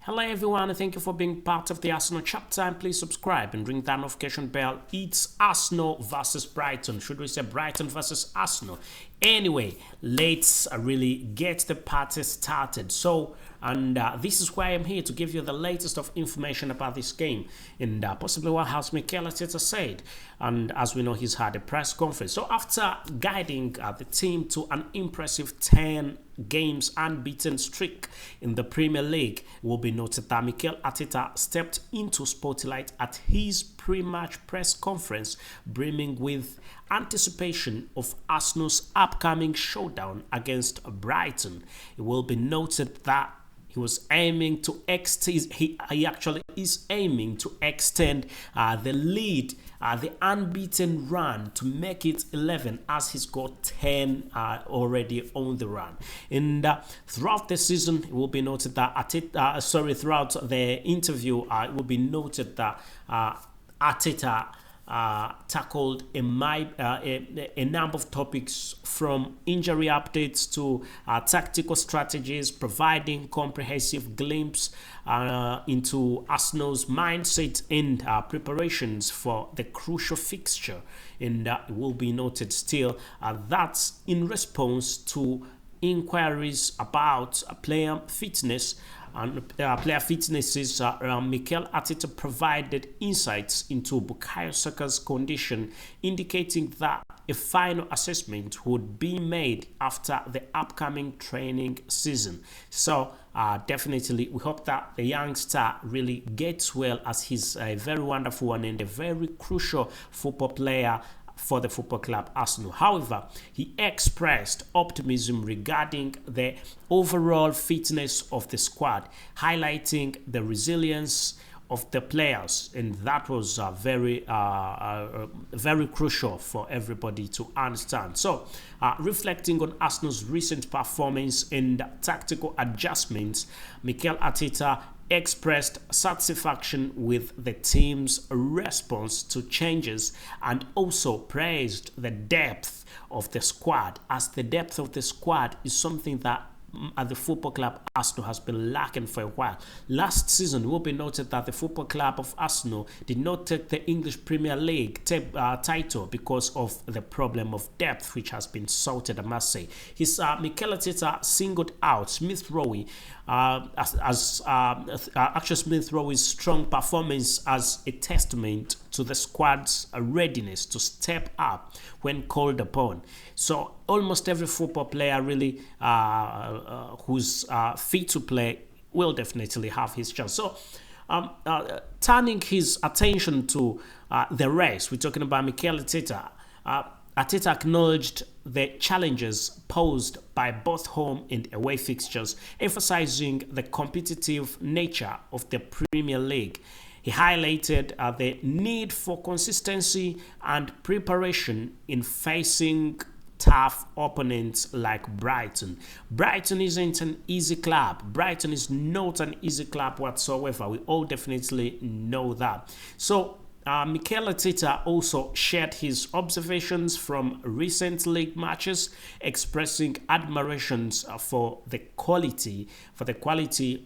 Hello everyone, and thank you for being part of the Arsenal chapter, and please subscribe and ring that notification bell. It's Arsenal versus Brighton. Should we say Brighton versus Arsenal? Anyway, let's really get the party started. This is why I'm here to give you the latest of information about this game and possibly what has Mikel Arteta said. And as we know, he's had a press conference. So after guiding the team to an impressive 10 games unbeaten streak in the Premier League, it will be noted that Mikel Arteta stepped into spotlight at his pre-match press conference, brimming with anticipation of Arsenal's upcoming showdown against Brighton. It will be noted that he was aiming to extend. He actually is aiming to extend the lead, the unbeaten run, to make it 11, as he's got 10 already on the run. And throughout the season, it will be noted that throughout the interview, it will be noted that Arteta tackled a number of topics, from injury updates to tactical strategies, providing comprehensive glimpse into Arsenal's mindset and preparations for the crucial fixture. And it will be noted still that's in response to inquiries about player fitness. And player fitnesses, Mikel Arteta provided insights into BUKAYO Saka's condition, indicating that a final assessment would be made after the upcoming training season. So definitely we hope that the young star really gets well, as he's a very wonderful one and a very crucial football player for the football club Arsenal. However, he expressed optimism regarding the overall fitness of the squad, highlighting the resilience of the players, and that was very crucial for everybody to understand. So, reflecting on Arsenal's recent performance and tactical adjustments, Mikel Arteta expressed satisfaction with the team's response to changes, and also praised the depth of the squad, as the depth of the squad is something that at the football club Arsenal has been lacking for a while. Last season, it will be noted that the football club of Arsenal did not take the English Premier League title because of the problem of depth, which has been sorted, I must say. Mikel Arteta singled out Smith Rowe actually Smith Rowe's strong performance as a testament to the squad's readiness to step up when called upon. So almost every football player really who's fit to play will definitely have his chance. So turning his attention to the race, we're talking about Mikel Arteta. Arteta acknowledged the challenges posed by both home and away fixtures, emphasizing the competitive nature of the Premier League. He highlighted the need for consistency and preparation in facing tough opponents like Brighton. Brighton isn't an easy club. Brighton is not an easy club whatsoever. We all definitely know that. So Mikel Arteta also shared his observations from recent league matches, expressing admirations for the quality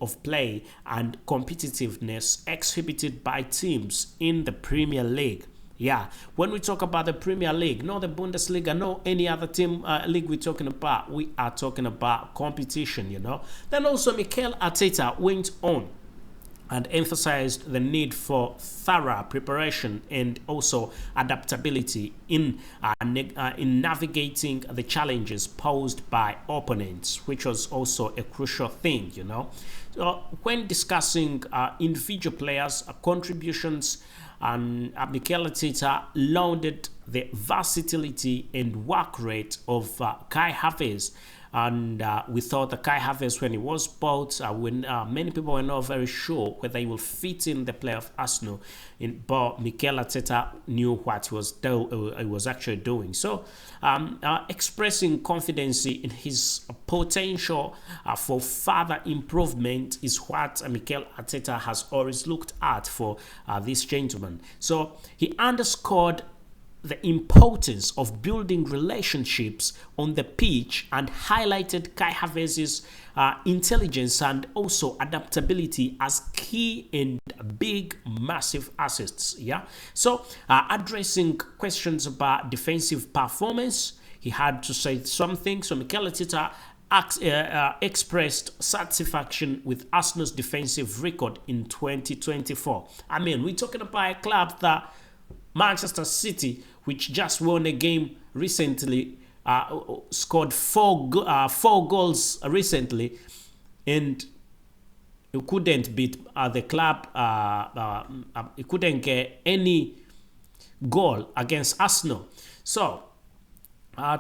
of play and competitiveness exhibited by teams in the Premier League. Yeah, when we talk about the Premier League, not the Bundesliga, no any other team league we're talking about, we are talking about competition, you know. Then also Mikel Arteta went on and emphasized the need for thorough preparation and also adaptability in navigating the challenges posed by opponents, which was also a crucial thing, you know. So when discussing individual players' contributions, and Mikel Arteta lauded the versatility and work rate of Kai Havertz. And we thought that Kai Havertz, when he was bought, when many people were not very sure whether he will fit in the play of Arsenal, but Mikel Arteta knew what he was actually doing. So, expressing confidence in his potential for further improvement is what Mikel Arteta has always looked at for this gentleman. So he underscored the importance of building relationships on the pitch and highlighted Kai Havertz's intelligence and also adaptability as key and big, massive assets. Yeah. So addressing questions about defensive performance, he had to say something. So Mikel Arteta expressed satisfaction with Arsenal's defensive record in 2024. I mean, we're talking about a club that Manchester City, which just won a game recently, scored four goals recently, and it couldn't beat the club. It couldn't get any goal against Arsenal. So,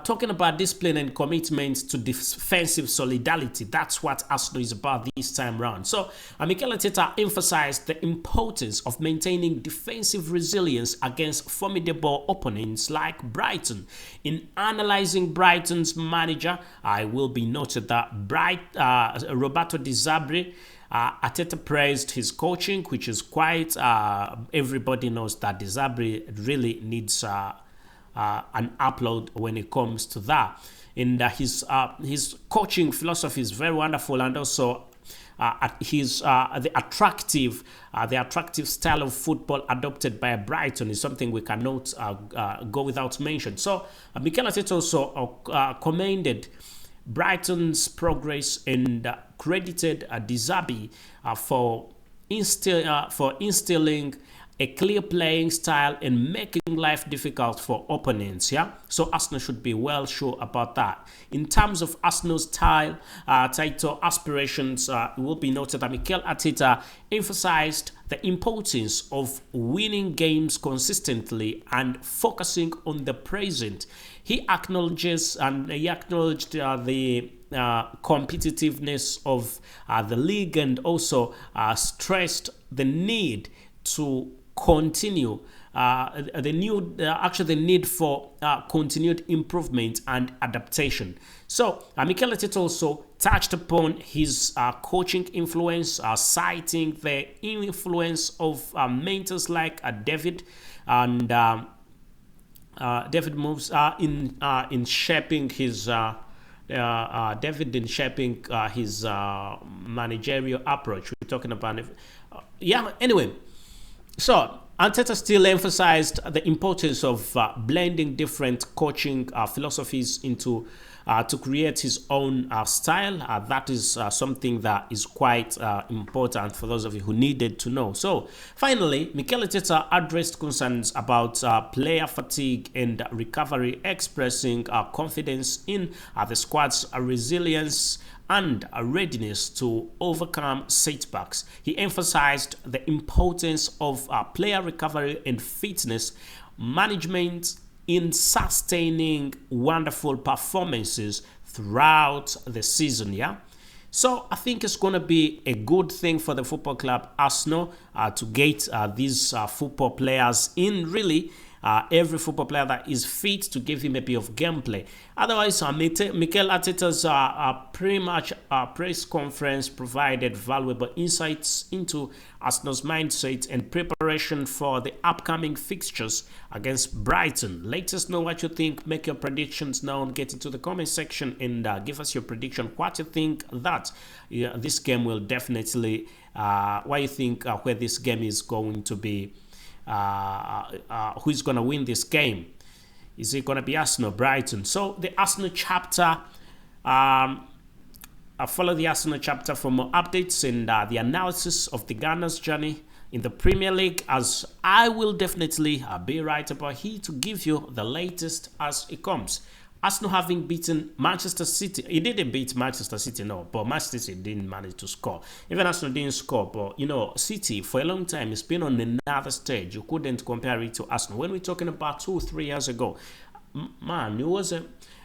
talking about discipline and commitment to defensive solidarity, that's what Arsenal is about this time round. So, Mikel Arteta emphasized the importance of maintaining defensive resilience against formidable opponents like Brighton. In analyzing Brighton's manager, I will be noted that Roberto Di Zabri, Arteta praised his coaching, which is quite, everybody knows that Di Zabri really needs an upload when it comes to that. And his coaching philosophy is very wonderful, and also the attractive style of football adopted by Brighton is something we cannot go without mention. So Mikel Arteta also commended Brighton's progress and credited Di Zabri for instilling a clear playing style and making life difficult for opponents. Yeah, so Arsenal should be well sure about that. In terms of Arsenal's title aspirations, it will be noted that Mikel Arteta emphasized the importance of winning games consistently and focusing on the present. He acknowledged the competitiveness of the league, and also stressed the need to continue the need for continued improvement and adaptation. So Mikel Arteta also touched upon his coaching influence, citing the influence of mentors like David and David moves in shaping his his managerial approach. We're talking about anyway. So Arteta still emphasized the importance of blending different coaching philosophies into to create his own style. That is something that is quite important for those of you who needed to know. So finally, Mikel Arteta addressed concerns about player fatigue and recovery, expressing confidence in the squad's resilience and a readiness to overcome setbacks. He emphasized the importance of player recovery and fitness management in sustaining wonderful performances throughout the season. Yeah, so I think it's going to be a good thing for the football club Arsenal to get these football players in, really. Every football player that is fit, to give him a bit of gameplay. Otherwise, Mikel Arteta's pre-match press conference provided valuable insights into Arsenal's mindset and preparation for the upcoming fixtures against Brighton. Let us know what you think. Make your predictions known. Get into the comment section and give us your prediction. What you think that this game will definitely, what you think where this game is going to be. Who's going to win this game? Is it going to be Arsenal, Brighton? So the Arsenal chapter, follow the Arsenal chapter for more updates and the analysis of the Gunners' journey in the Premier League, as I will definitely be right about here to give you the latest as it comes. Arsenal having beaten Manchester City. He didn't beat Manchester City, no, but Manchester City didn't manage to score. Even Arsenal didn't score, but City for a long time, it's been on another stage. You couldn't compare it to Arsenal. When we're talking about 2-3 years ago, man,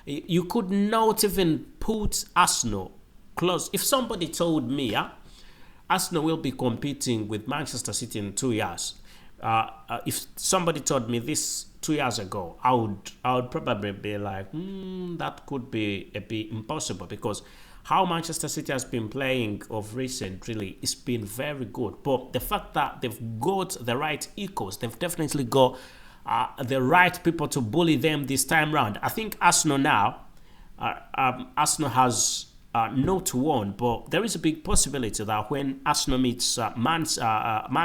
you could not even put Arsenal close. If somebody told me, Arsenal will be competing with Manchester City in 2 years, if somebody told me this 2 years ago, I would probably be like, that could be a bit impossible, because how Manchester City has been playing of recent, really, it's been very good. But the fact that they've got the right echoes, they've definitely got the right people to bully them this time round. I think Arsenal now, Arsenal has not won, but there is a big possibility that when Arsenal meets Man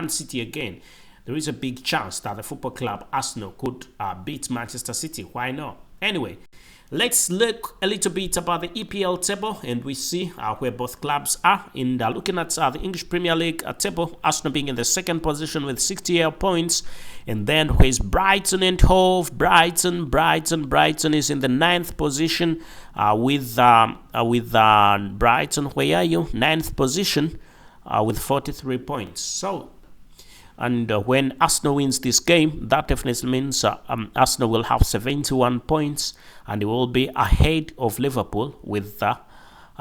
City again, there is a big chance that the football club Arsenal could beat Manchester City. Why not? Anyway, let's look a little bit about the EPL table, and we see where both clubs are. In looking at the English Premier League table, Arsenal being in the second position with 68 points, and then where's Brighton and Hove? Brighton is in the 9th position with Brighton. Where are you? 9th position with 43 points. So. And when Arsenal wins this game, that definitely means Arsenal will have 71 points and it will be ahead of Liverpool with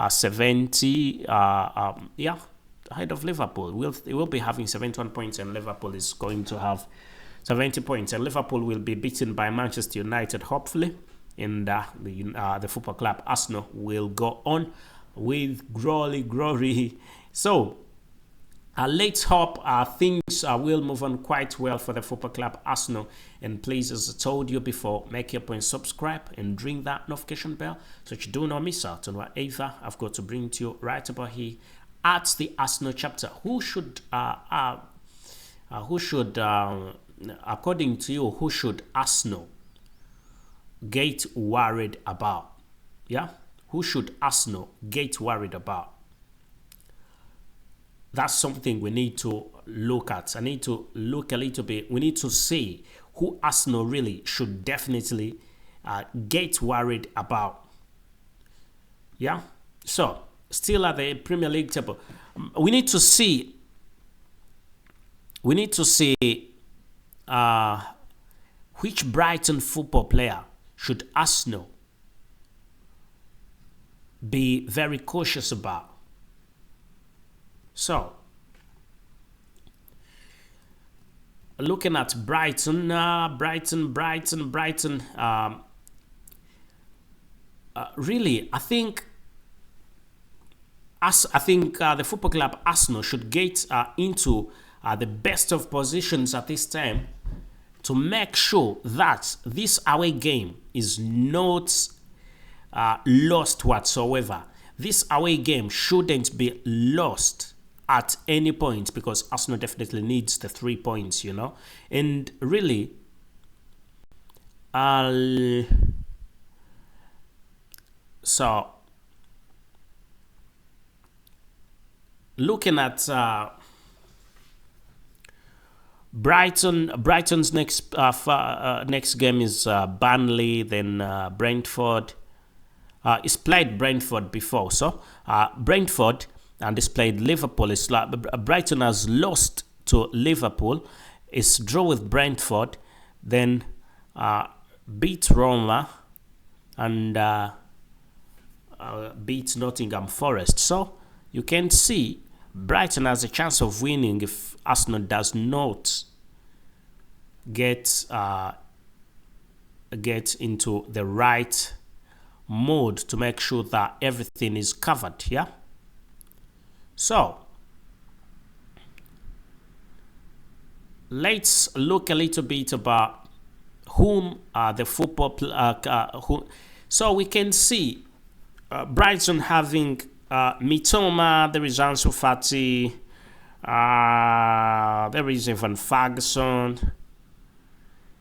70. Ahead of Liverpool. It will be having 71 points and Liverpool is going to have 70 points. And Liverpool will be beaten by Manchester United, hopefully. And the football club Arsenal will go on with glory. So, let's hope things will move on quite well for the football club Arsenal. And please, as I told you before, make your point, subscribe and ring that notification bell so that you do not miss out on whatever I've got to bring to you right about here at the Arsenal chapter. Who should, according to you, who should Arsenal get worried about? Yeah, who should Arsenal get worried about? That's something we need to look at. I need to look a little bit. We need to see who Arsenal really should definitely get worried about. Yeah? So, still at the Premier League table. We need to see which Brighton football player should Arsenal be very cautious about. So, looking at Brighton, really, I think the football club Arsenal should get into the best of positions at this time to make sure that this away game is not lost whatsoever. This away game shouldn't be lost at any point because Arsenal definitely needs the 3 points, you know. And really, so looking at Brighton's next game is Burnley, then Brentford. It's played Brentford before, so Brentford and it's played Liverpool. It's like Brighton has lost to Liverpool. It's draw with Brentford, then beat Roma and beat Nottingham Forest. So you can see Brighton has a chance of winning if Arsenal does not get into the right mode to make sure that everything is covered. Yeah. So let's look a little bit about whom the football so we can see Brighton having Mitoma, there is Ansu Fati, there is Evan Ferguson.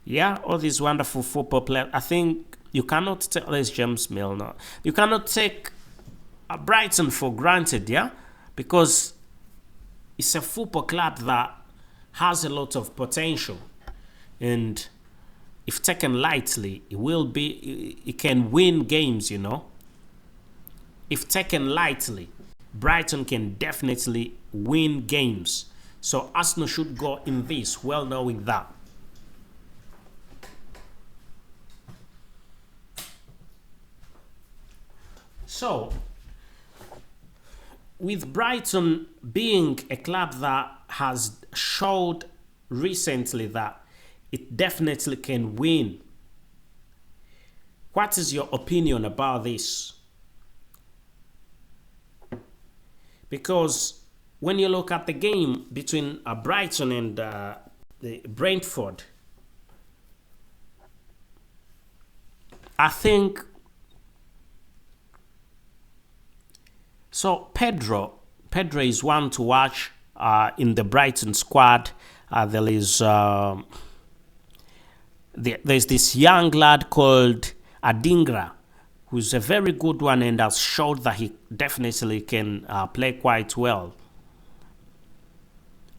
Yeah, all these wonderful football players. I think you cannot take, there's James Milner. You cannot take Brighton for granted, yeah? Because it's a football club that has a lot of potential. And if taken lightly, it can win games, you know. If taken lightly, Brighton can definitely win games. So Arsenal should go in this, well knowing that. So, with Brighton being a club that has showed recently that it definitely can win, what is your opinion about this? Because when you look at the game between Brighton and the Brentford, I think So Pedro is one to watch in the Brighton squad. There's this young lad called Adingra, who's a very good one and has showed that he definitely can play quite well.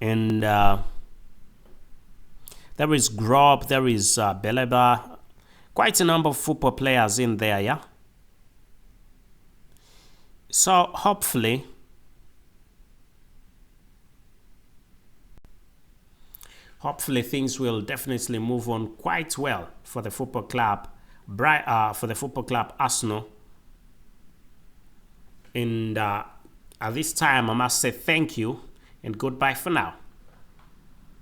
And there is Grob, there is Beleba, quite a number of football players in there, yeah? So hopefully things will definitely move on quite well for the football club, Arsenal. And at this time, I must say thank you and goodbye for now.